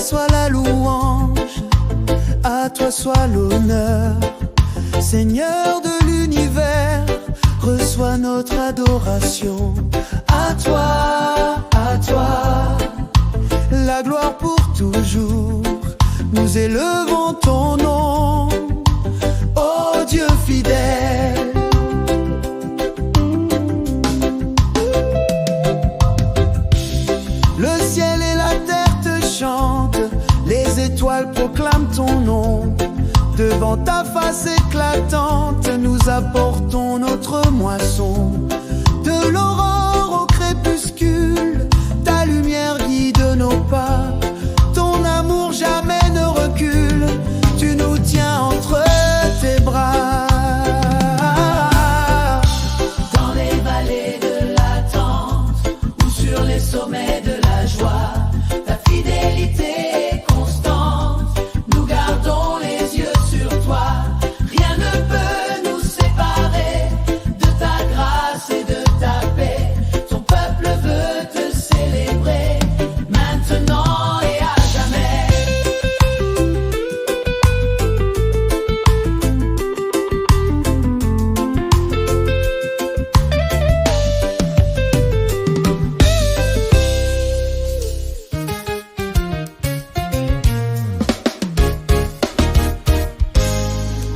soit la louange, à toi soit l'honneur. Seigneur de l'univers, reçois notre adoration. À toi, la gloire pour toujours. Nous élevons ton nom, ô Dieu fidèle. Le ciel et la terre te chantent, les étoiles proclament ton nom. Devant ta face éclatante, nous apportons notre moisson. De l'aurore au crépuscule, ta lumière guide nos pas. Ton amour jamais ne recule, tu nous tiens entre tes bras. Dans les vallées de l'attente ou sur les sommets de la joie, ta fidélité est constante. Nous gardons les yeux sur toi. Rien ne peut nous séparer de ta grâce et de ta paix. Ton peuple veut te célébrer maintenant et à jamais.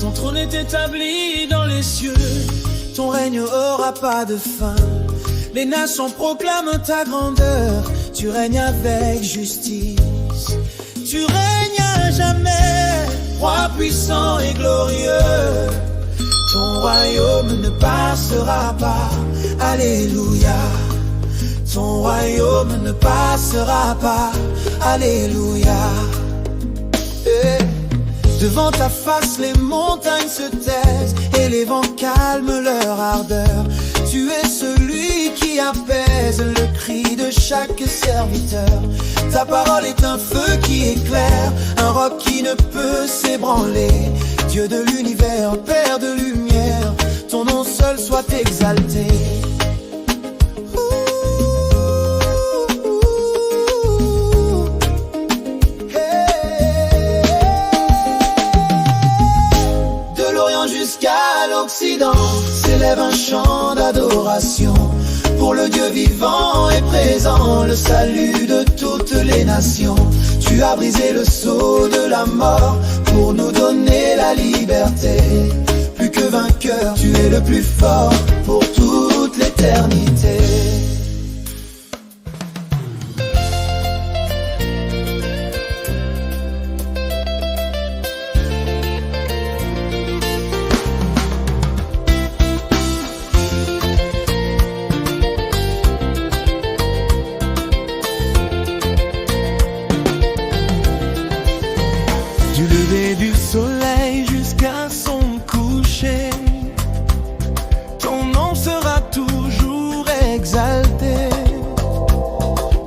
Ton trône est établi dans les cieux, ton règne aura pas de fin. Les nations proclament ta grandeur, tu règnes avec justice. Tu règnes à jamais, roi puissant et glorieux. Ton royaume ne passera pas, alléluia. Ton royaume ne passera pas, alléluia. Devant ta face, les montagnes se taisent et les vents calment leur ardeur. Tu es celui qui apaise le cri de chaque serviteur. Ta parole est un feu qui éclaire, un roc qui ne peut s'ébranler. Dieu de l'univers, Père de lumière, ton nom seul soit exalté. Jusqu'à l'Occident s'élève un chant d'adoration pour le Dieu vivant et présent, le salut de toutes les nations. Tu as brisé le sceau de la mort pour nous donner la liberté. Plus que vainqueur, tu es le plus fort pour toute l'éternité. Du lever du soleil jusqu'à son coucher, ton nom sera toujours exalté.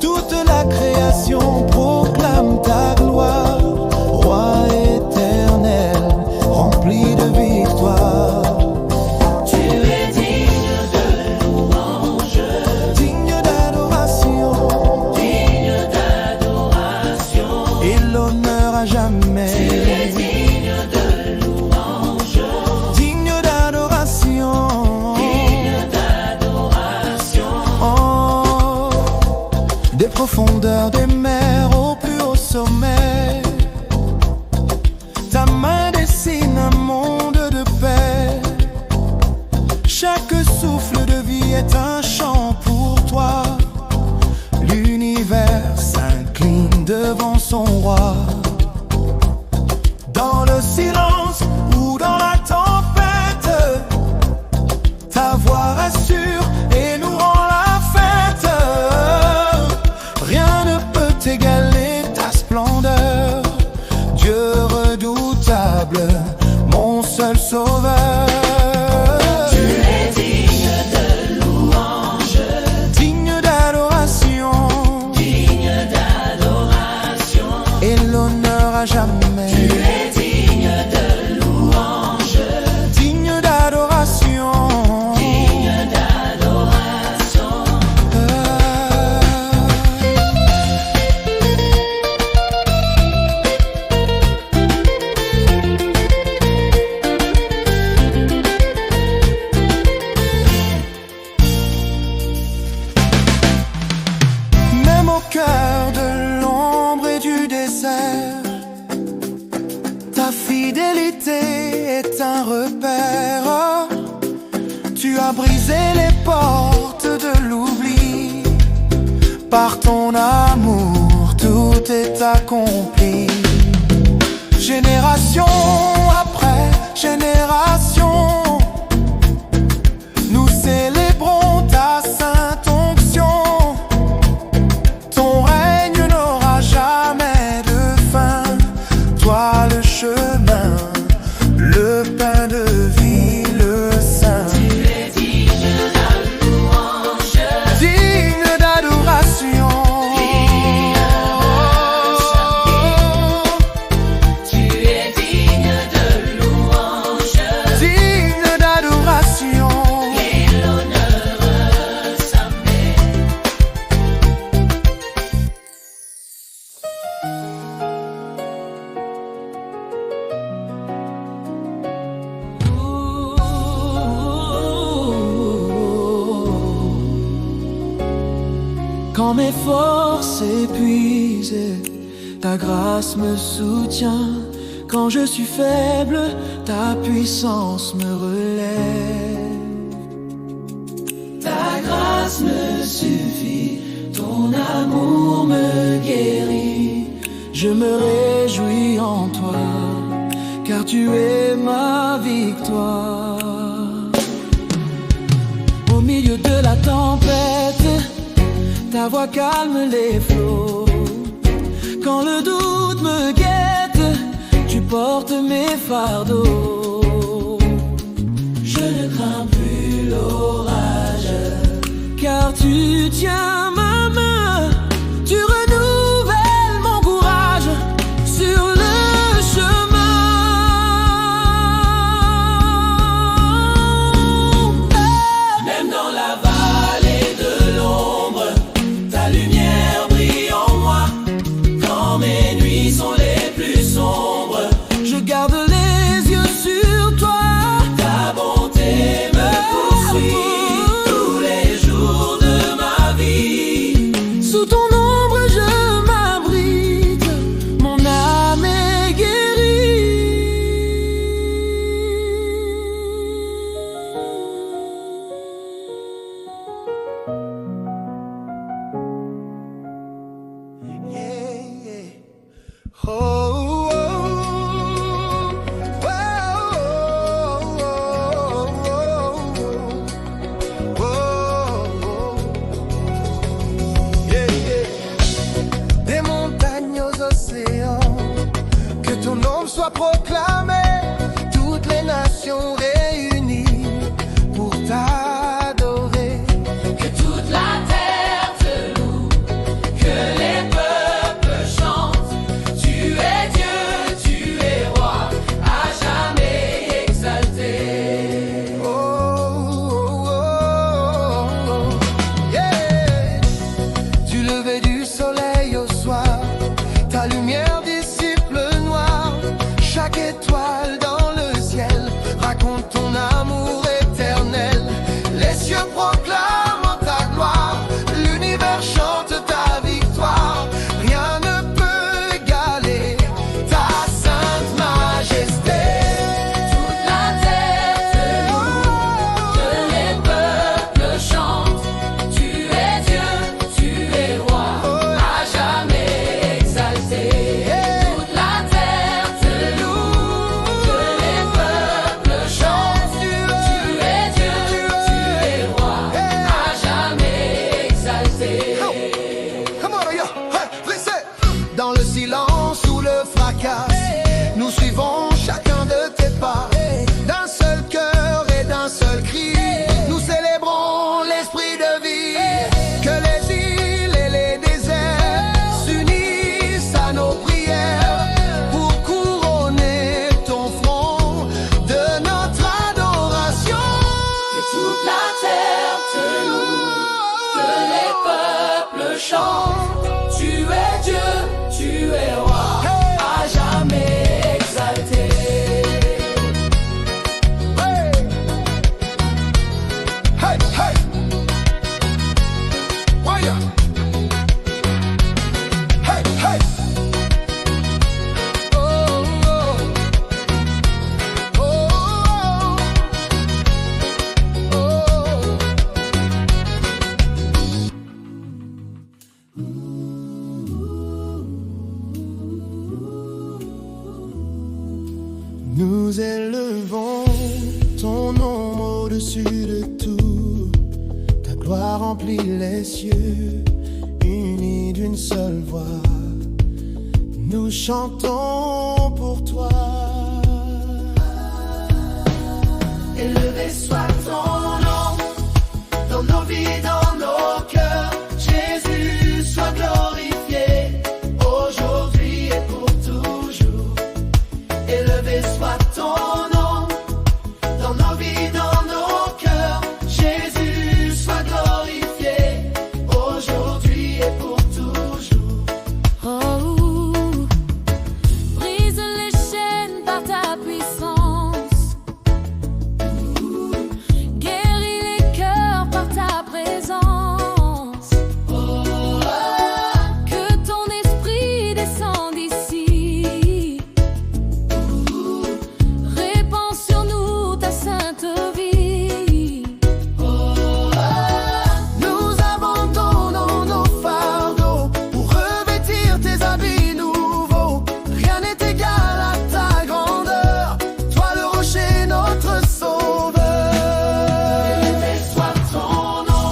Toute la création proclame ta gloire, roi éternel, rempli de victoire. Tu es digne de louange, Digne d'adoration, et l'honneur à jamais. tu es digne de louange, Digne d'adoration, oh, des profondeurs des mers au plus haut sommet. Ta main dessine un monde de paix. Chaque souffle de vie est un chant pour toi. L'univers s'incline devant son roi. Dans le silence ou dans la tempête, ta voix rassure et nous rend la fête. Rien ne peut égaler ta splendeur, Dieu redoutable, mon seul sauveur. tu es digne de louange, Digne d'adoration, et l'honneur à jamais. tu es digne de louange, Digne d'adoration, fidélité est un repère. Tu as brisé les portes de l'oubli. Par ton amour, tout est accompli. Génération après génération, nous célébrons ta sainte onction. Ton règne n'aura jamais de fin. Toi le chemin, le pain de vie, le saint. Tu es digne de louange, digne d'adoration. Tu es digne de louange, Digne d'adoration. et l'honneur s'amène. Quand mes forces s'épuisent, ta grâce me soutient. Quand je suis faible, ta puissance me relève. Ta grâce me suffit, ton amour me guérit. Je me réjouis en toi, car tu es ma victoire. Au milieu de la tempête, ta voix calme les flots. Quand le doute me guette, tu portes mes fardeaux. Je ne crains plus l'orage, car tu tiens ma main. Tu renouvelles mon courage sur le chemin. Même dans la vallée de l'ombre, ta lumière brille en moi. Quand mes nuits sont les plus sombres, je garde les yeux sur toi. Ta bonté me poursuit tous les jours de ma vie. Sous ton ombre je m'abrite, mon âme est guérie. Yeah, yeah. Oh, oh, yeah, yeah. Des montagnes aux océans, que ton nom soit proclamé, toutes les nations réunies pour t'adorer. Que toute la terre te loue, que les peuples chantent. Tu es Dieu, tu es roi, à jamais exalté. Oh, oh, oh, oh, yeah. Du lever du soleil au soir, ta lumière dissipe le noir. Chaque étoile dans le ciel raconte ton amour éternel. Les cieux proclament ta gloire, l'univers chante ta victoire. Rien ne peut égaler ta sainte majesté. Toute la terre te loue, que les peuples chantent. Tu es Dieu, tu es roi, à jamais exalté. Toute la terre te loue, que les peuples chantent. Tu es Dieu, tu es roi, à jamais exalté. Come on, yo, hey, listen. Dans le silence ou le fracas, nous suivons chacun de tes pas. D'un seul cœur et d'un seul cri, nous célébrons l'esprit de vie. Que les îles et les déserts s'unissent à nos prières pour couronner ton front de notre adoration. Que toute la terre te loue, que les peuples chantent. Tu es Dieu, tu es roi, à jamais exalté. Nous élevons ton nom au-dessus de tout. Ta gloire remplit les cieux, unis d'une seule voix. Nous chantons pour toi. Élevé soit ton nom, dans nos vies, dans nos cœurs. Jésus soit glorifié, aujourd'hui et pour toujours. Élevé soit ton nom, dans nos vies, dans nos cœurs. Jésus soit glorifié, aujourd'hui et pour toujours. Oh, brise les chaînes par ta puissance, guéris les cœurs par ta présence. Que ton esprit descende ici, répand sur nous ta sainte vie. Nous abandonnons nos fardeaux pour revêtir tes habits nouveaux. Rien n'est égal à ta grandeur, toi le rocher, notre sauveur. Élevé soit ton nom,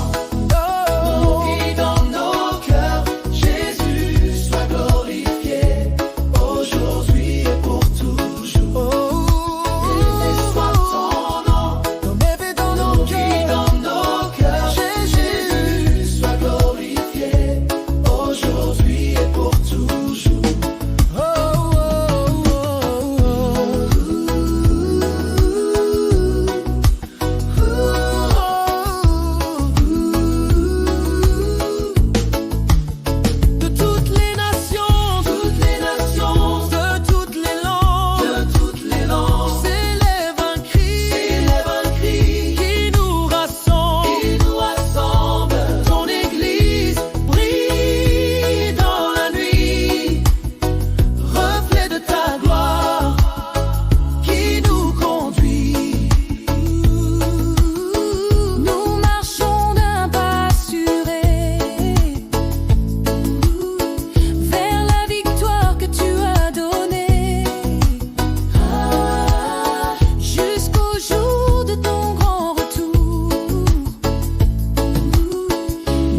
dans nos vies, dans nos cœurs. Jésus soit glorifié, aujourd'hui et pour toujours. Élevé soit ton nom, Dans mes vies, dans dans nos nos vies, cœurs, dans nos cœurs. Jésus soit glorifié, aujourd'hui et pour toujours. De toutes les nations, Toutes les nations, de toutes les langues, de toutes les langues, s'élève un cri s'élève un cri qui nous rassemble. qui nous rassemble. Ton église brille dans la nuit, reflet de ta gloire qui nous conduit. Nous marchons d'un pas assuré vers la victoire que tu as donnée, jusqu'au jour de ton grand retour.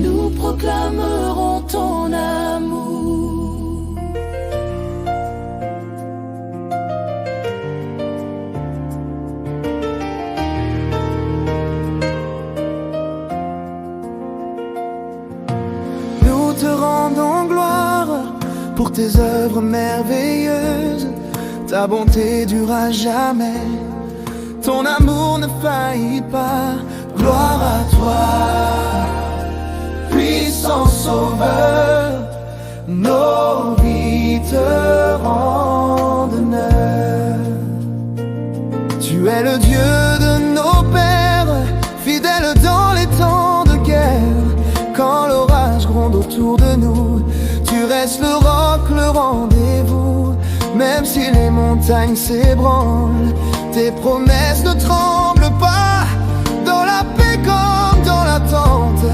Nous proclamerons ton amour. Nous te rendons gloire pour tes œuvres merveilleuses. Ta bonté dure à jamais, ton amour ne faillit pas. Gloire à toi, puissant sauveur, nos vies te rendent honneur. Tu es le Dieu de nos pères, fidèle dans les temps de guerre. Quand l'orage gronde autour de nous, tu restes le roc, le rendez-vous. Même si les montagnes s'ébranlent, tes promesses ne tremblent pas. Dans la paix comme dans l'attente,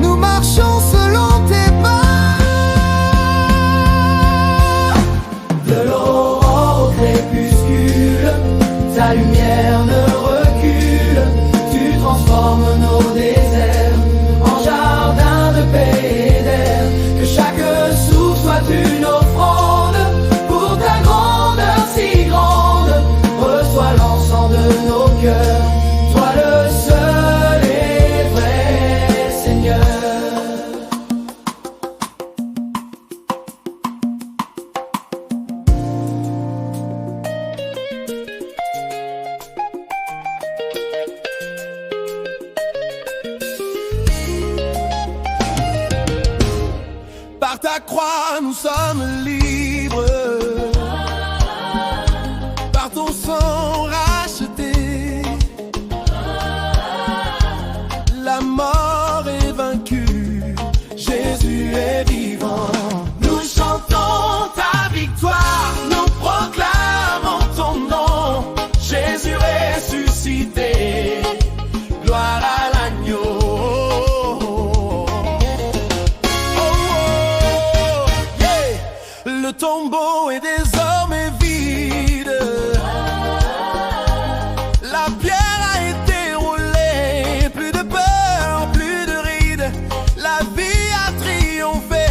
nous marchons selon tes pas. De l'aurore au crépuscule, ta lumière ne recule. Tu transformes nos déserts en jardins de paix et d'air. Que chaque souffle soit une offrande pour ta grandeur si grande. Reçois l'encens de nos cœurs, toi le seul et vrai Seigneur. Par ta croix, nous sommes libres. Par ton sang racheté, la mort est vaincue. Jésus est vivant. Nous chantons ta victoire, nous proclamons ton nom. Jésus ressuscité, gloire à l'agneau. Le tombeau est désormais vide. La pierre a été roulée, plus de peur, plus de rides. La vie a triomphé,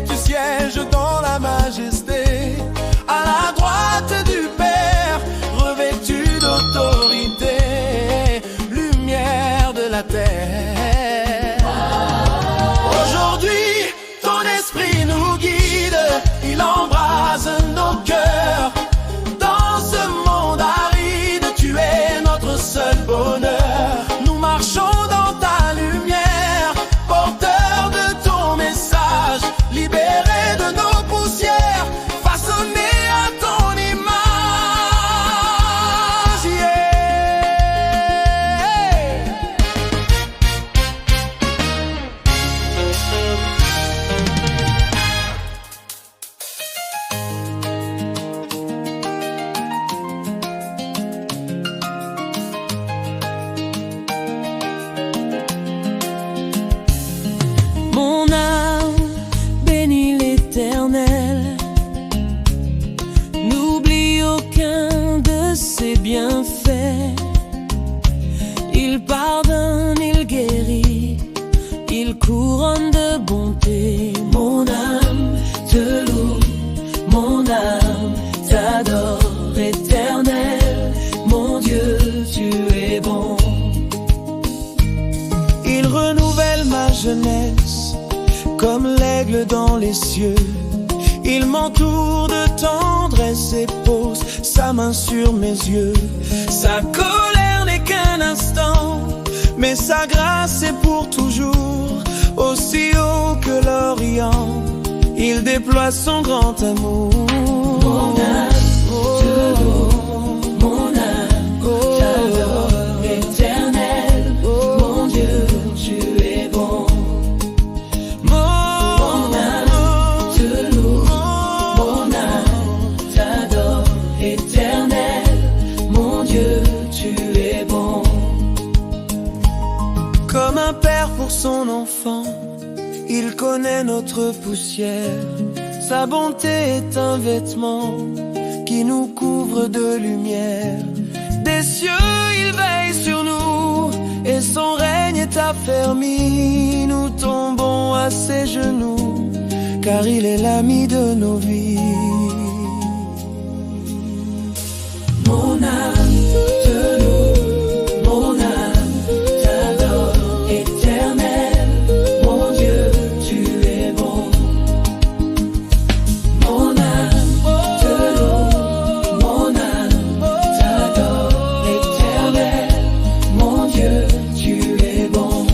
tu sièges dans la majesté. À la droite du Père, revêtu d'autorité, lumière de la terre. Aujourd'hui, ton esprit nous guide, il embrase nos cœurs. Dans ce monde aride, tu es notre seul bonheur. Nous marchons dans ta lumière, porteurs de ton message, libérés de nos poussières, façonnés à ton image. Yeah. Mon âme bénit l'Éternel, n'oublie aucun de ses bienfaits. Il pardonne, il guérit, il couronne de bonté. Mon âme te loue, mon âme t'adore, Éternel, mon Dieu, tu es bon. Il renouvelle ma jeunesse comme l'aigle dans les cieux. Il m'entoure de tendresse et pose sa main sur mes yeux. Sa colère n'est qu'un instant, mais sa grâce est pour toujours. Aussi haut que l'Orient, il déploie son grand amour. Mon âme te loue, mon âme t'adore, Éternel, mon Dieu, tu es bon. Mon âme te loue, mon âme t'adore, Éternel, mon Dieu, tu es bon. Comme un père pour son enfant, il connaît notre poussière. Sa bonté est un vêtement qui nous couvre de lumière. Des cieux, il veille sur nous et son règne est affermi. Nous tombons à ses genoux car il est l'ami de nos vies. Mon âme te loue, mon âme t'adore, Éternel, mon Dieu, tu es bon. Mon âme te loue, mon âme t'adore, Éternel, mon Dieu, tu es bon.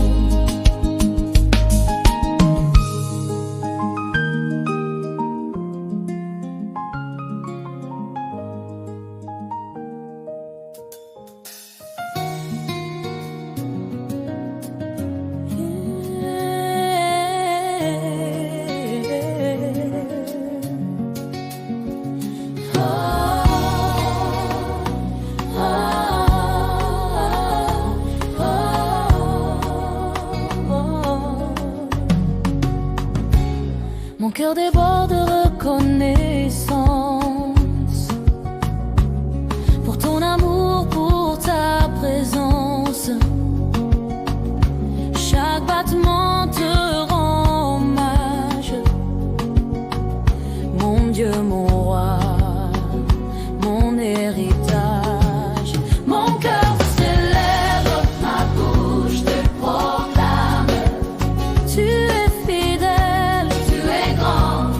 Mon cœur déborde de reconnaissance pour ton amour, pour ta présence. Chaque battement te rend hommage, mon Dieu, mon roi, mon héritage. Mon cœur célèbre, ma bouche te proclame. Tu es fidèle, tu es grand,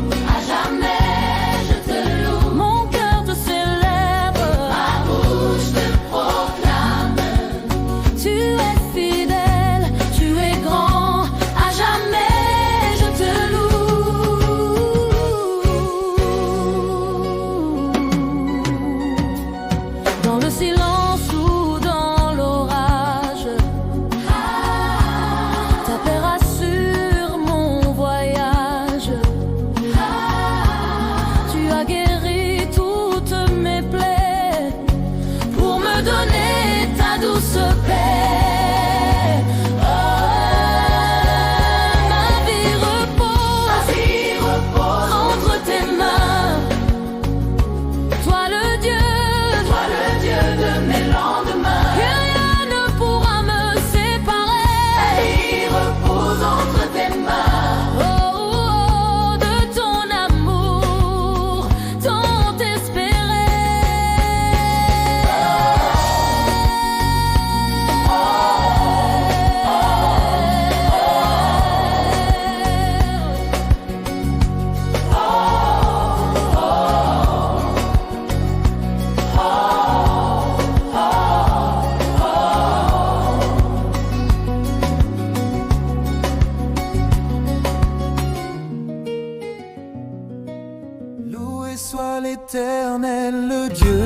l'Éternel, le Dieu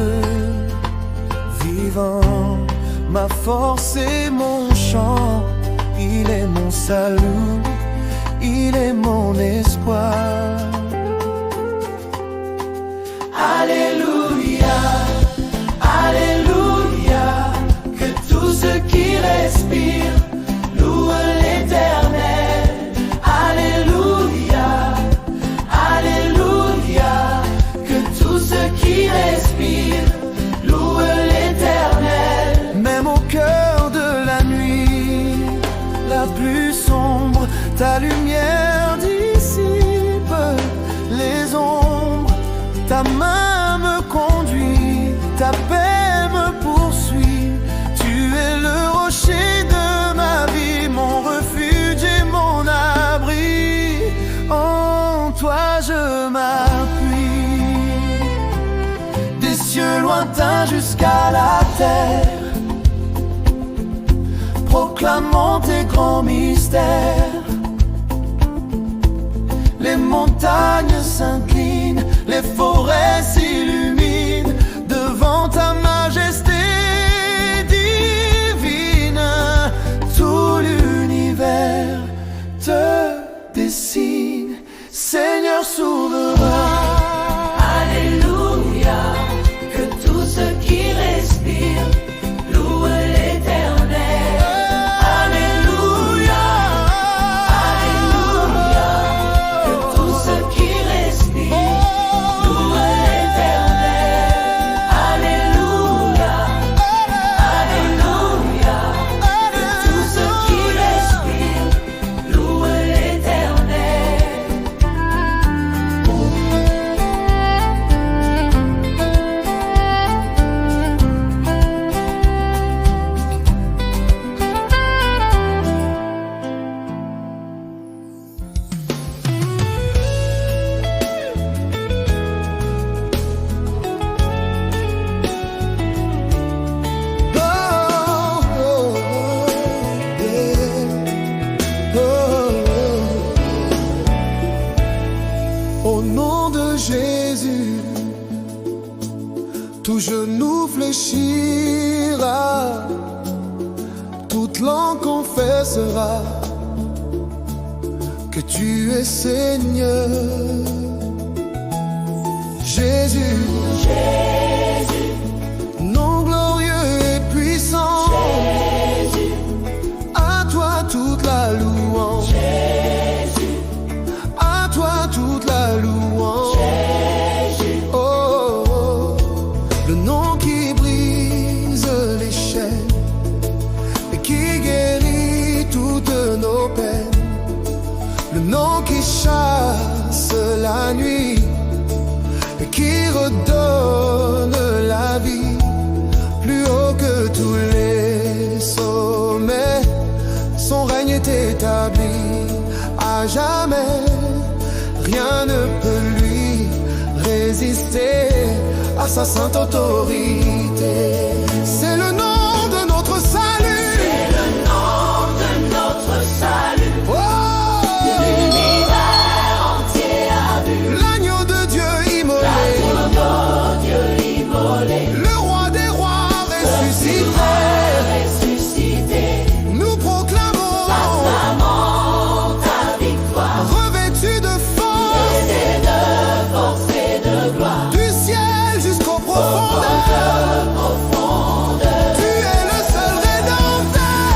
vivant, ma force et mon chant. Il est mon salut, il est mon espoir. Alléluia, Alléluia, que tout ce qui respire loue l'Éternel. Alléluia, Alléluia, que tout ce qui respire loue l'Éternel. Même au cœur de la nuit la plus sombre, ta lumière dissipe les ombres. Ta main me conduit, ta paix me poursuit. Tu es le rocher de ma vie, mon refuge et mon abri. En toi je m'appuie. Des cieux lointains jusqu'à la terre, proclamons tes grands mystères. Les montagnes s'inclinent, les forêts s'illuminent devant ta majesté divine. Tout l'univers te dessine, Seigneur souverain. Alléluia, que tout ce qui respire loue l'Éternel. Alléluia, Alléluia, que tout ce qui respire loue l'Éternel. Alléluia, Alléluia, que tout ce qui respire loue l'Éternel. Oh, oh, yeah. Au nom de Jésus, tout genou fléchira, toute langue confessera que tu es Seigneur. Jésus, nom glorieux et puissant, à toi toute la louange, à toi toute la louange. Oh, oh, le nom qui brise les chaînes et qui guérit toutes nos peines, le nom qui chasse la nuit et qui redonne la vie, plus haut que tous les sommets. Son règne est établi à jamais, rien ne peut lui résister à sa sainte autorité. C'est le nom de notre salut. C'est le nom de notre salut. Oh, L'univers entier a vu l'agneau de Dieu immolé, l'agneau de Dieu immolé, le roi des rois ressuscité. ressuscité, Nous proclamons, ta victoire, revêtus de force, et de force et de gloire, du ciel jusqu'aux profondeurs. profondeur. Tu es le seul rédempteur.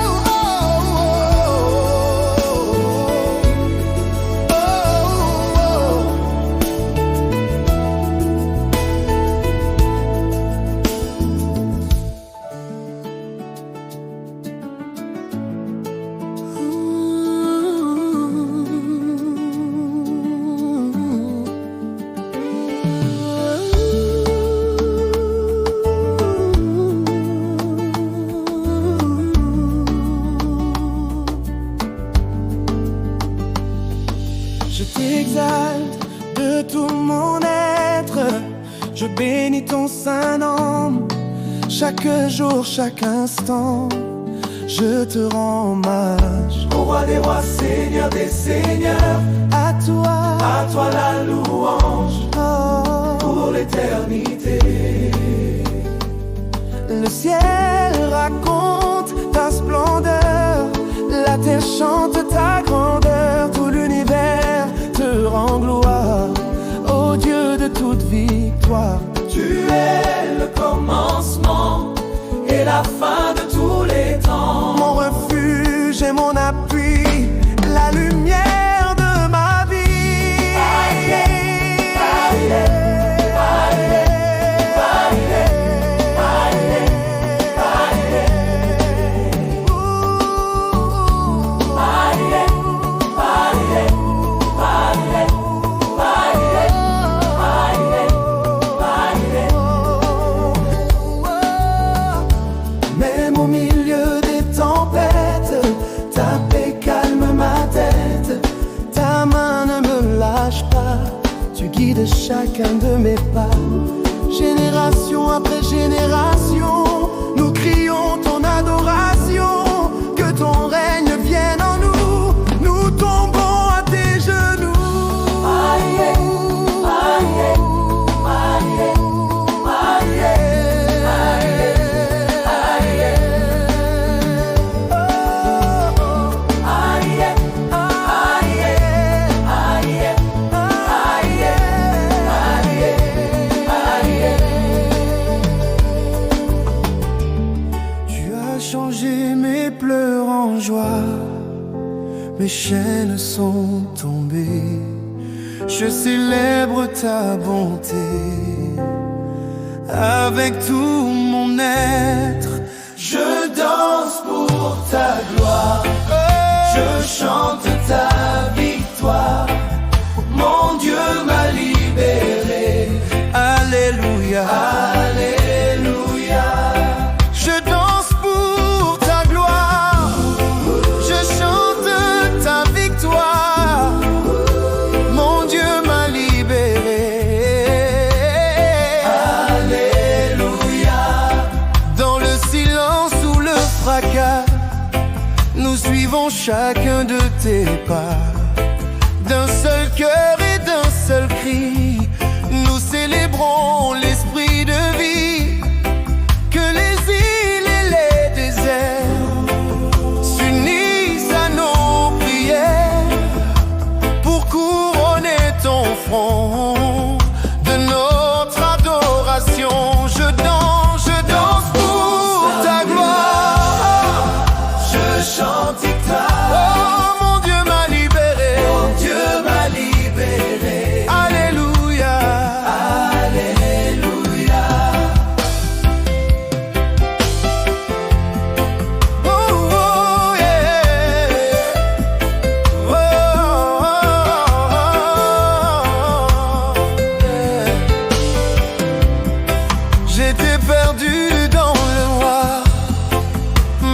Oh, oh, oh, oh, oh. Je t'exalte de tout mon être, je bénis ton saint nom, chaque jour, chaque instant. je te rends hommage. Ô roi des rois, Seigneur des seigneurs, À toi la louange oh. pour l'éternité. Le ciel raconte ta splendeur, la terre chante ta grandeur, tout l'univers te rend gloire, ô Dieu de toute victoire. Tu es le commencement et la fin de tous les temps. Mon refuge et mon appui, la lumière de ma vie. Même au milieu des tempêtes, ta paix calme ma tête. Ta main ne me lâche pas, tu guides chacun de mes pas. Génération après génération, nous crions ton adoration. Que ton règne vienne en nous, nous tombons à tes genoux. Tu as changé mes pleurs en joie, mes chaînes sont tombées. Je célèbre ta bonté avec tout mon être. Je danse pour ta gloire, je chante ta victoire. Mon Dieu m'a libéré, Alléluia. alléluia. Je danse pour ta gloire, je chante ta victoire. Mon Dieu m'a libéré. Alléluia. Dans le silence ou le fracas, nous suivons chacun de tes pas. D'un seul cœur et d'un seul cri, nous célébrons l'esprit de vie. Que les îles et les déserts s'unissent à nos prières pour couronner ton front de notre adoration. Je danse pour ta gloire. Je chante ta, Oh, mon Dieu m'a libéré. mon Dieu m'a libéré. Alléluia. Alléluia. Oh, oh, yeah. Oh, oh, yeah. J'étais perdu dans le noir,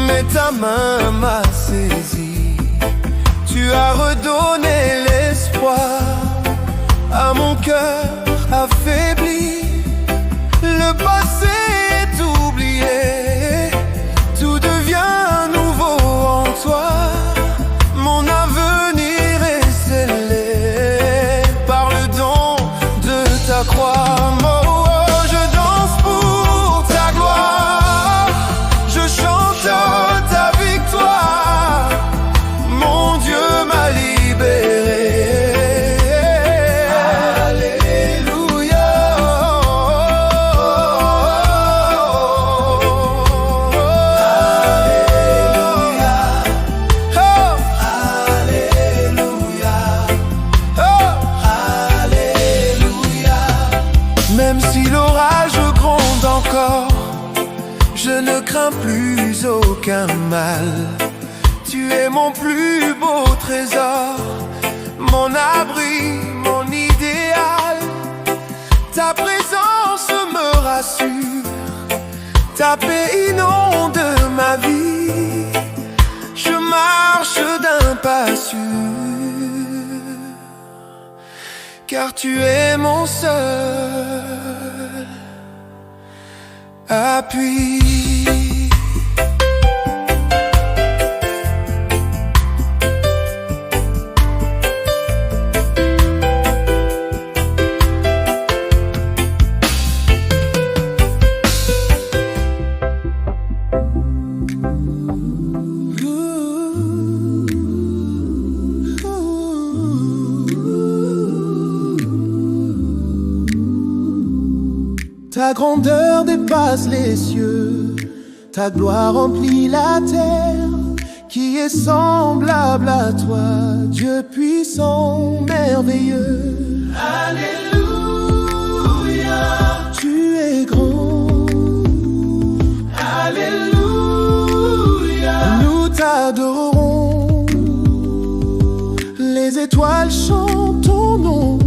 mais ta main m'a saisi. Tu as redonné l'espoir à mon cœur affaibli. Le passé est oublié, tout devient nouveau en toi. Mon avenir est scellé par le don de ta croix. Oh, oh, je danse pour ta gloire, je chante ta victoire. Mon Dieu m'a libéré. Alléluia. Même si l'orage gronde encore, je ne crains plus aucun mal. Tu es mon plus beau trésor, mon abri, mon idéal. Ta présence me rassure, ta paix inonde ma vie. Je marche d'un pas sûr, car tu es mon seul appui. Ta grandeur dépasse les cieux, ta gloire remplit la terre. Qui est semblable à toi, Dieu puissant, merveilleux. Alléluia, tu es grand. Alléluia, nous t'adorons. Les étoiles chantent ton nom,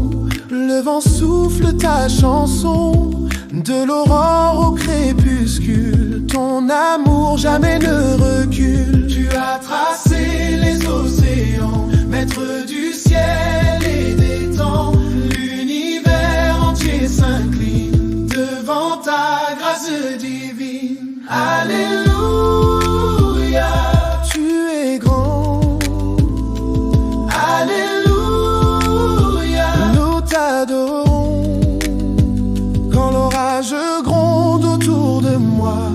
le vent souffle ta chanson. De l'aurore au crépuscule, ton amour jamais ne recule. Tu as tracé les océans, maître du ciel et des temps. L'univers entier s'incline devant ta grâce divine. Alléluia, tu es grand. Alléluia, nous t'adorons. Je gronde autour de moi,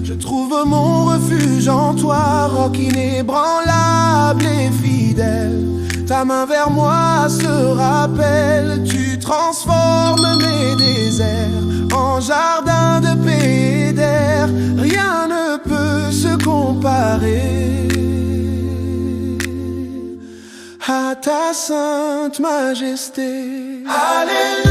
je trouve mon refuge en toi, roc inébranlable et fidèle. Ta main vers moi se rappelle, tu transformes mes déserts en jardin de paix et d'air. Rien ne peut se comparer à ta sainte majesté. Alléluia.